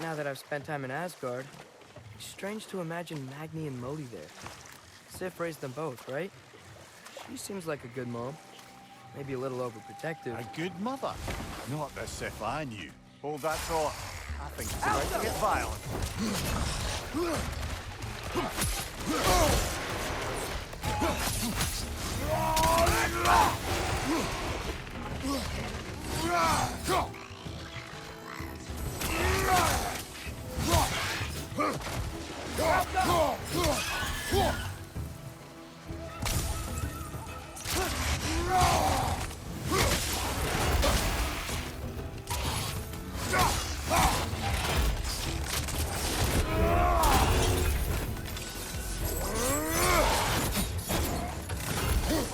Now that I've spent time in Asgard, it's strange to imagine Magni and Modi there. Sif raised them both, right? She seems like a good mom. Maybe a little overprotective. A good mother? Not the Sif I knew. Hold that thought. I think it's about to get violent.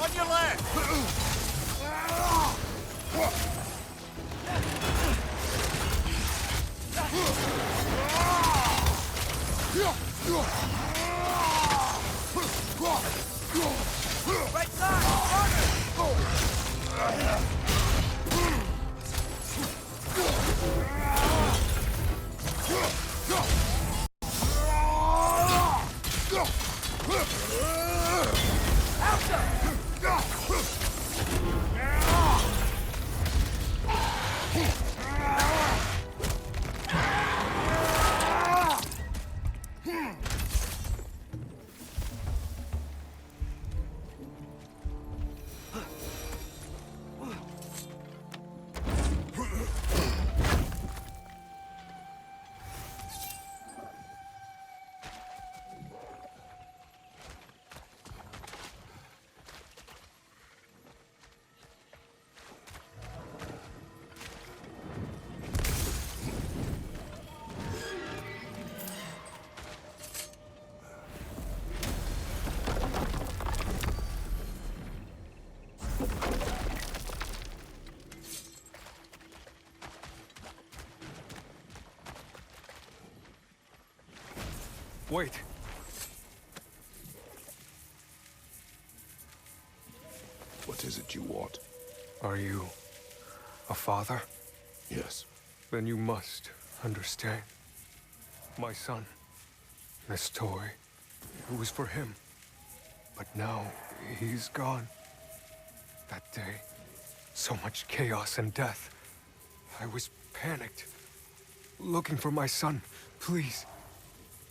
On your left! Right side! Wait. What is it you want? Are you a father? Yes. Then you must understand. My son, this toy, it was for him. But now he's gone. That day, so much chaos and death. I was panicked, looking for my son. Please,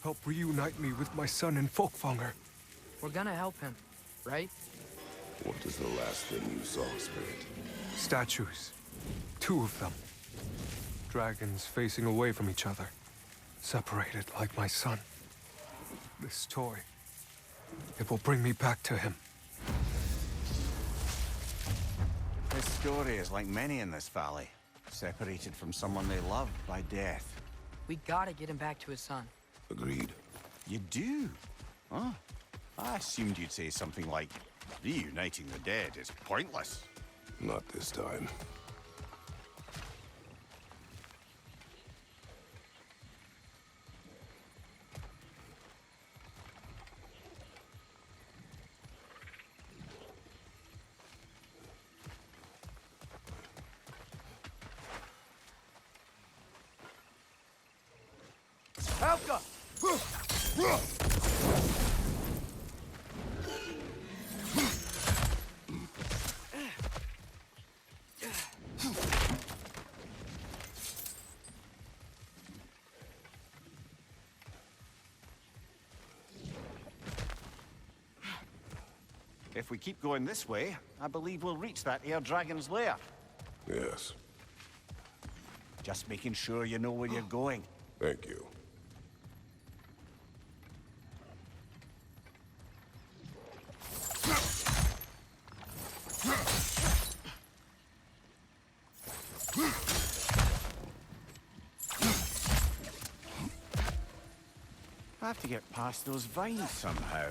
help reunite me with my son in Folkvanger. We're gonna help him, right? What is the last thing you saw, Spirit? Statues. 2 of them. Dragons facing away from each other. Separated like my son. This toy. It will bring me back to him. His story is like many in this valley. Separated from someone they love by death. We gotta get him back to his son. Agreed. You do? Huh? I assumed you'd say something like, reuniting the dead is pointless. Not this time. Helga! If we keep going this way, I believe we'll reach that air dragon's lair. Yes. Just making sure you know where you're going. Thank you. I have to get past those vines somehow.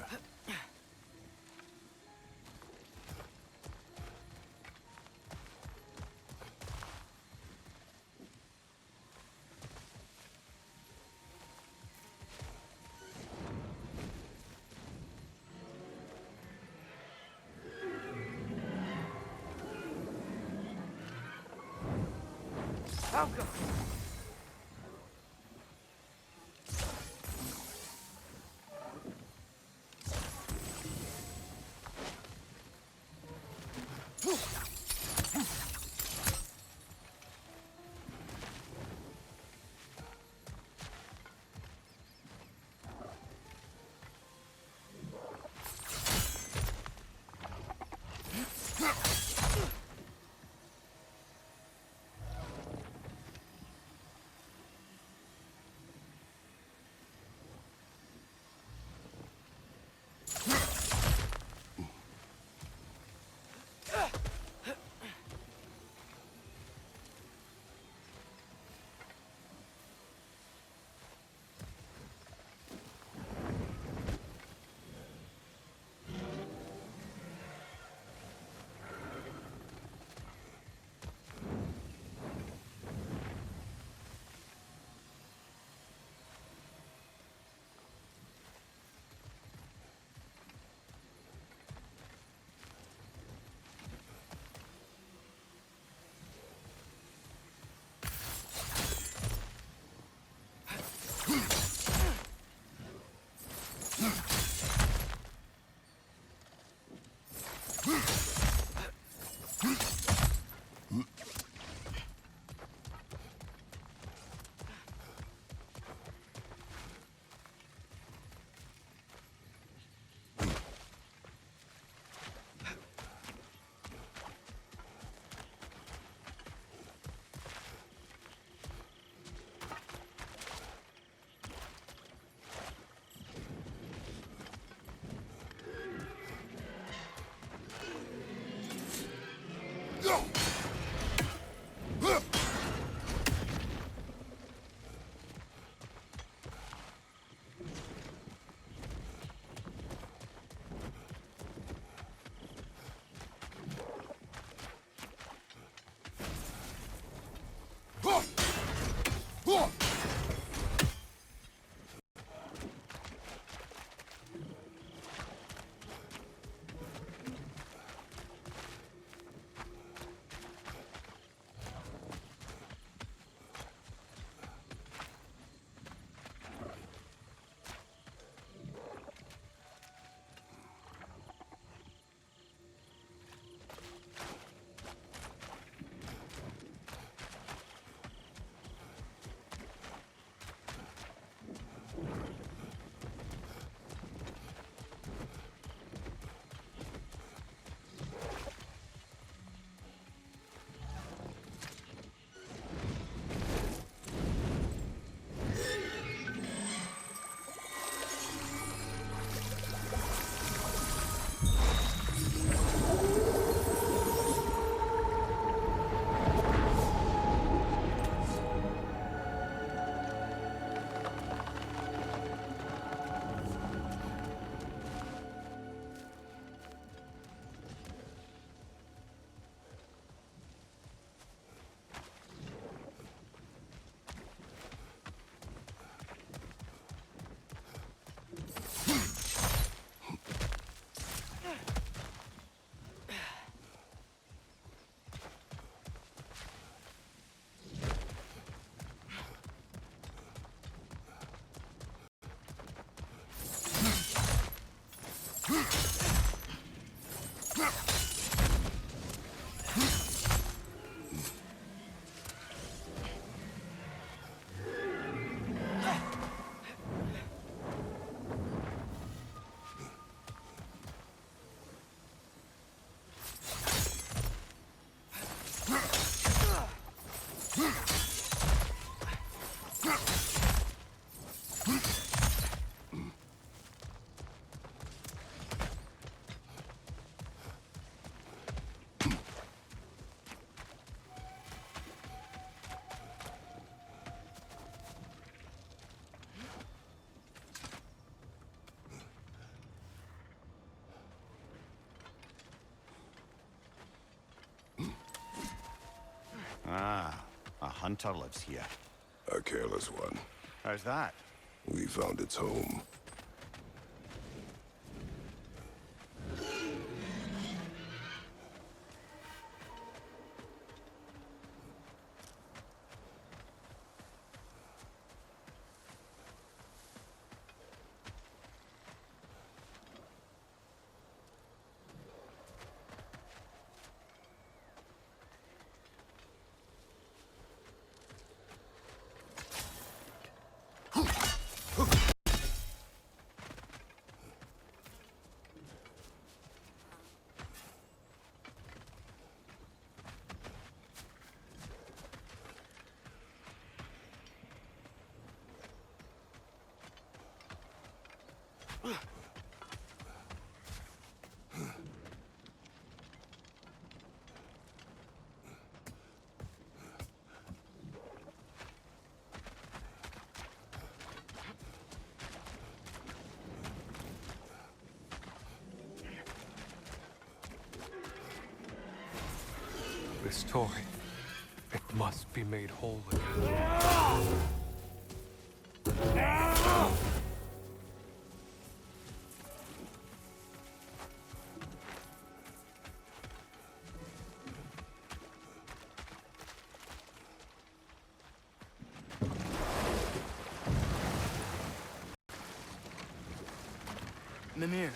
Ah, a hunter lives here. A careless one. How's that? We found its home. This toy, it must be made whole again. Mimir,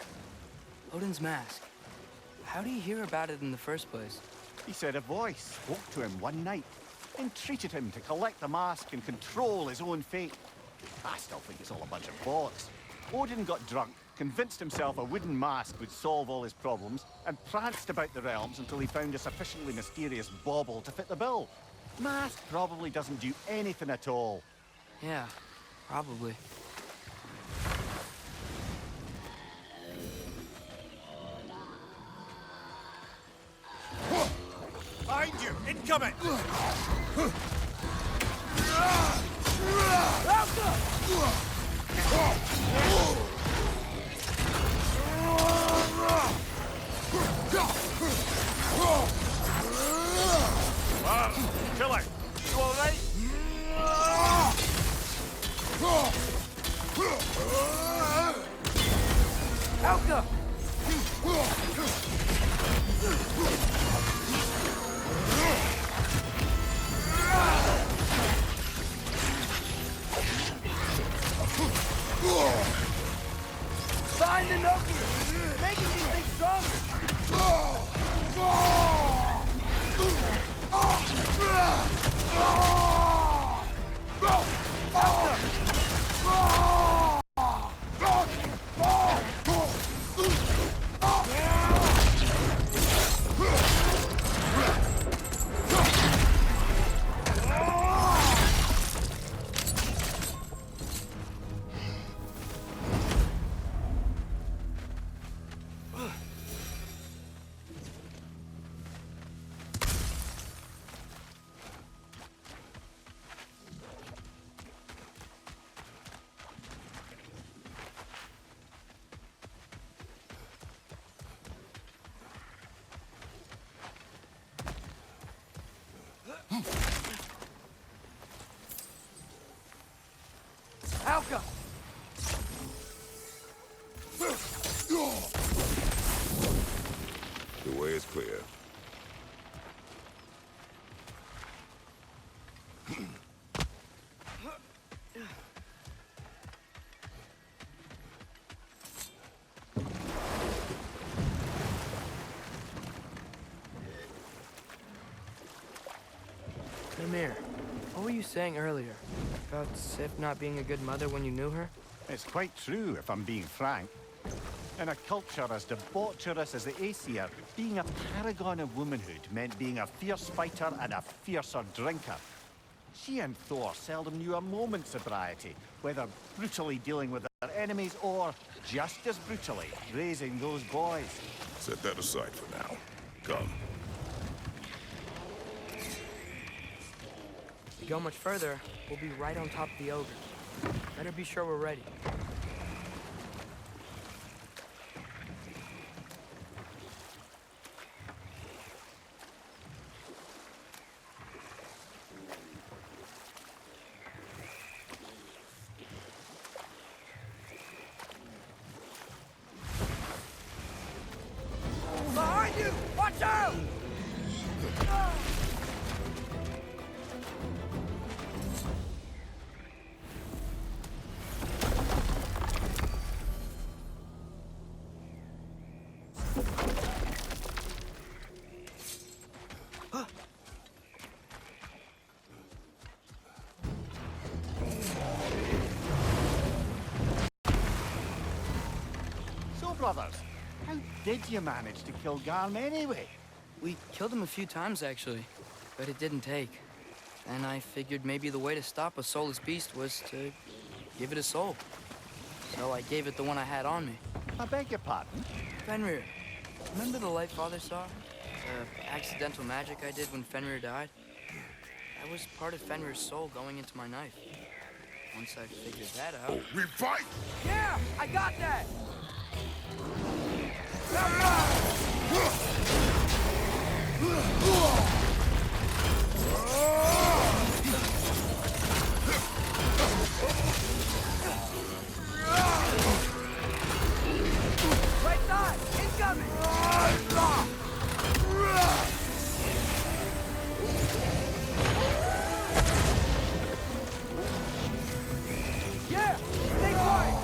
Odin's mask. How do you hear about it in the first place? He said a voice spoke to him one night, entreated him to collect the mask and control his own fate. I still think it's all a bunch of bollocks. Odin got drunk, convinced himself a wooden mask would solve all his problems, and pranced about the realms until he found a sufficiently mysterious bauble to fit the bill. Mask probably doesn't do anything at all. Yeah, probably. Behind you! Incoming! Killer! You alright? Helga! Find the Nokia! Making these things stronger! Helga! The way is clear. Mimir, what were you saying earlier? About Sif not being a good mother when you knew her? It's quite true, if I'm being frank. In a culture as debaucherous as the Aesir, being a paragon of womanhood meant being a fierce fighter and a fiercer drinker. She and Thor seldom knew a moment's sobriety, whether brutally dealing with their enemies or, just as brutally, raising those boys. Set that aside for now. Come. If we go much further, we'll be right on top of the ogre. Better be sure we're ready. Behind you! Watch out! So, brothers, how did you manage to kill Garm anyway? We killed him a few times, actually, but it didn't take. And I figured maybe the way to stop a soulless beast was to give it a soul. so I gave it the one I had on me. I beg your pardon? Fenrir, remember the light Father saw? The accidental magic I did when Fenrir died? That was part of Fenrir's soul going into my knife. Once I figured that out... We fight! Yeah! I got that! Right side! Incoming! Yeah! Stay quiet!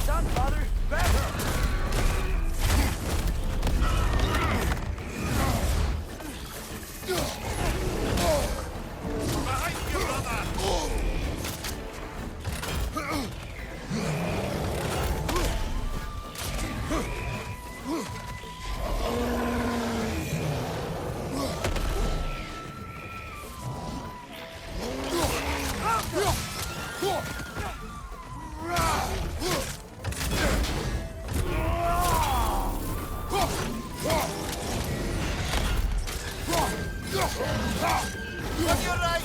Done, Father! Better! Behind you, brother! On your right!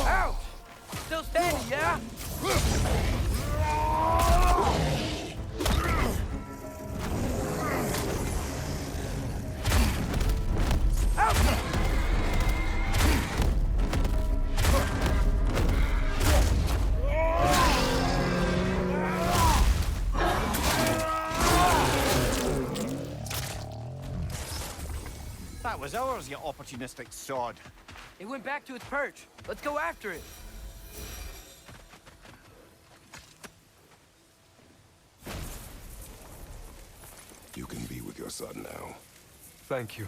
Ouch! Still standing, yeah? That was ours, you opportunistic sod. It went back to its perch. Let's go after it. You can be with your son now. Thank you.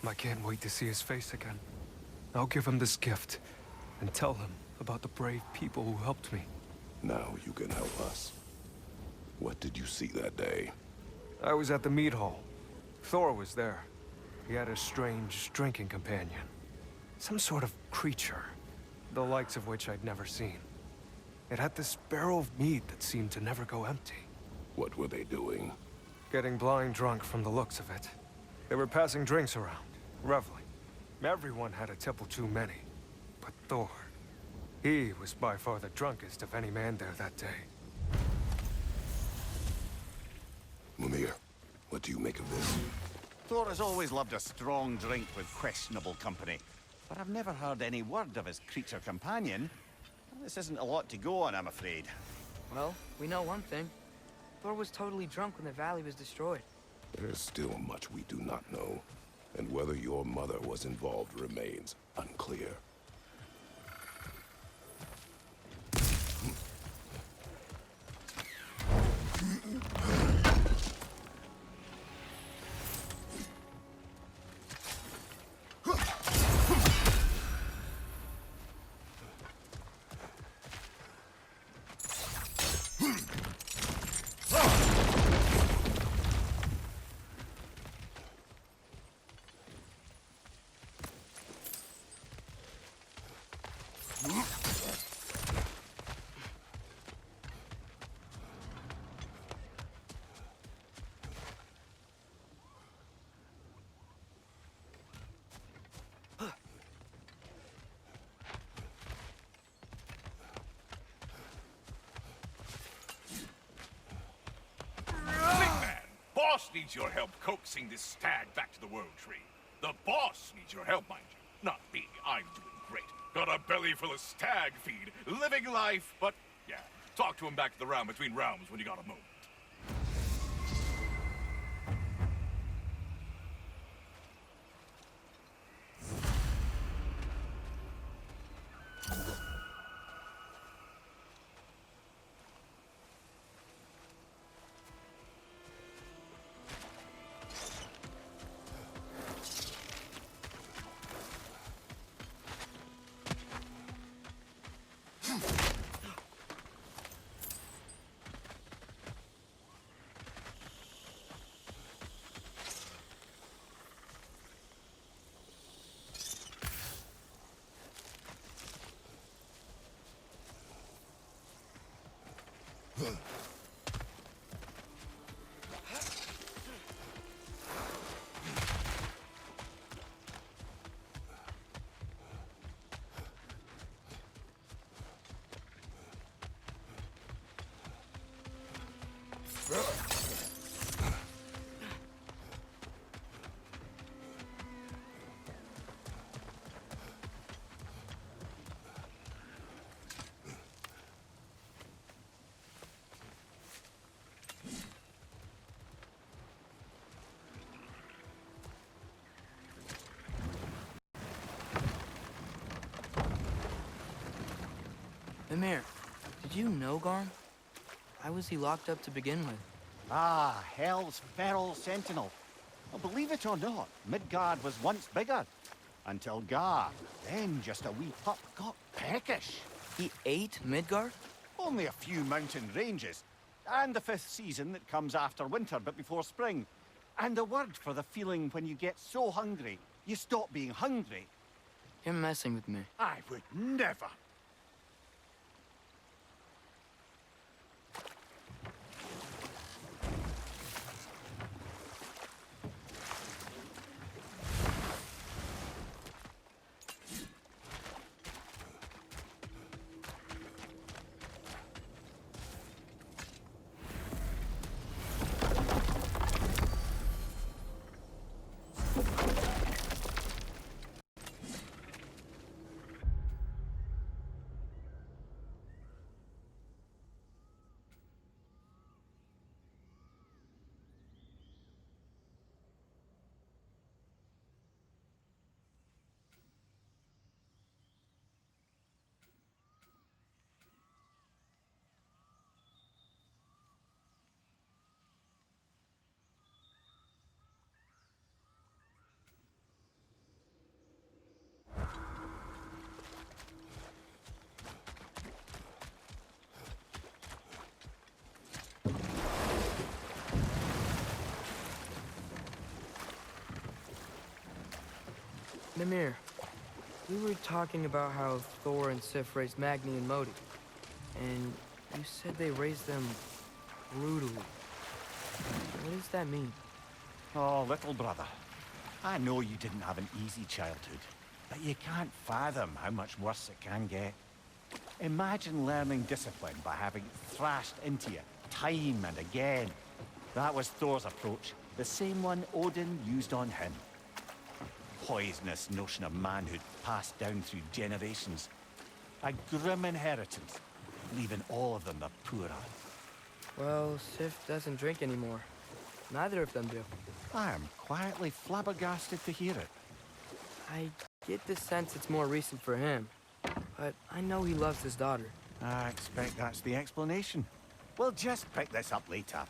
I can't wait to see his face again. I'll give him this gift and tell him about the brave people who helped me. Now you can help us. What did you see that day? I was at the mead hall. Thor was there. He had a strange drinking companion. Some sort of creature, the likes of which I'd never seen. It had this barrel of mead that seemed to never go empty. What were they doing? Getting blind drunk from the looks of it. They were passing drinks around, reveling. Everyone had a tipple too many. But Thor, he was by far the drunkest of any man there that day. Mimir, what do you make of this? Thor has always loved a strong drink with questionable company. But I've never heard any word of his creature companion. This isn't a lot to go on, I'm afraid. Well, we know one thing. Thor was totally drunk when the valley was destroyed. There is still much we do not know, and whether your mother was involved remains unclear. Boss needs your help coaxing this stag back to the World Tree. The boss needs your help, mind you. Not me. I'm doing great. Got a belly full of stag feed. Living life, but yeah. Talk to him back to the realm between realms when you got a moment. Mimir, did you know Garm? Why was he locked up to begin with? Ah, Hell's feral sentinel. Well, believe it or not, Midgard was once bigger. Until Gar, then just a wee pup, got peckish. He ate Midgard? Only a few mountain ranges. And the fifth season that comes after winter but before spring. And the word for the feeling when you get so hungry, you stop being hungry. You're messing with me. I would never. Mimir, we were talking about how Thor and Sif raised Magni and Modi. And you said they raised them brutally. What does that mean? Oh, little brother. I know you didn't have an easy childhood, but you can't fathom how much worse it can get. Imagine learning discipline by having it thrashed into you time and again. That was Thor's approach, the same one Odin used on him. Poisonous notion of manhood passed down through generations. A grim inheritance, leaving all of them the poorer. Well, Sif doesn't drink anymore. Neither of them do. I am quietly flabbergasted to hear it. I get the sense it's more recent for him. But I know he loves his daughter. I expect that's the explanation. We'll just pick this up later.